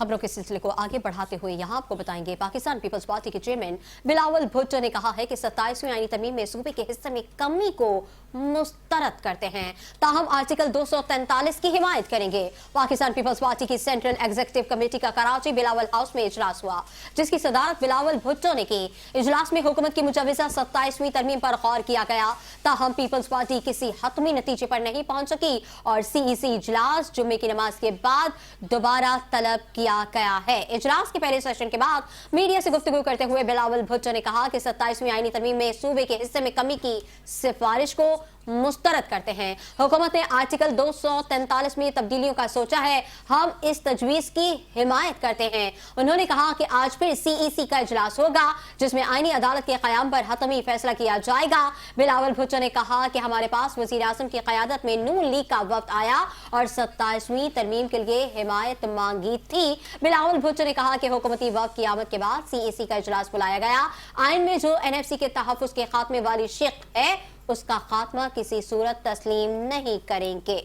खबरों के सिलसिले को आगे बढ़ाते हुए यहाँ आपको बताएंगे, पाकिस्तान पीपल्स पार्टी के चेयरमैन बिलावल भुट्टो ने कहा है कि 27वीं आईनी तरमीम में सूबे के हिस्से में कमी को मुस्तरद करते हैं, ताहम आर्टिकल 243 की हिमायत करेंगे। पाकिस्तान पीपल्स पार्टी की सेंट्रल एग्जीक्यूटिव कमेटी का कराची बिलावल हाउस में इजलास हुआ, जिसकी सदारत बिलावल भुट्टो ने की। इजलास में हुकूमत की मुजव्वज़ा 27वीं तरमीम पर गौर किया गया, ताहम पीपल्स पार्टी किसी हतमी नतीजे पर नहीं पहुंच सकी और CEC इजलास जुम्मे की नमाज के बाद दोबारा तलब किया गया है। इजलास के पहले सेशन के बाद मीडिया से गुफ्तगू करते हुए बिलावल भुट्टो ने कहा कि 27वीं आईनी तरमीम में सूबे के हिस्से में कमी की सिफारिश को मुस्तरद करते हैं। हुकूमत ने आर्टिकल 243 में तब्दीलियों का सोचा है, हम इस तजवीज की हिमायत करते हैं। उन्होंने कहा कि आज फिर CEC का इजलास होगा, जिसमें आईनी अदालत के क़याम पर हतमी फैसला किया जाएगा। बिलावल भुट्टो ने कहा कि हमारे पास वज़ीर आज़म की क़यादत में नून लीग का वफ्द आया और 27वीं तरमीम के लिए हिमायत मांगी थी। बिलावल भुट्टो ने कहा कि हुकूमती वफ्द की आमद के बाद CEC का इजलास बुलाया गया। आइन में जो NFC के तहफ़्फ़ुज़ के खात्मे वाली शिक है, उसका खात्मा किसी सूरत तस्लीम नहीं करेंगे।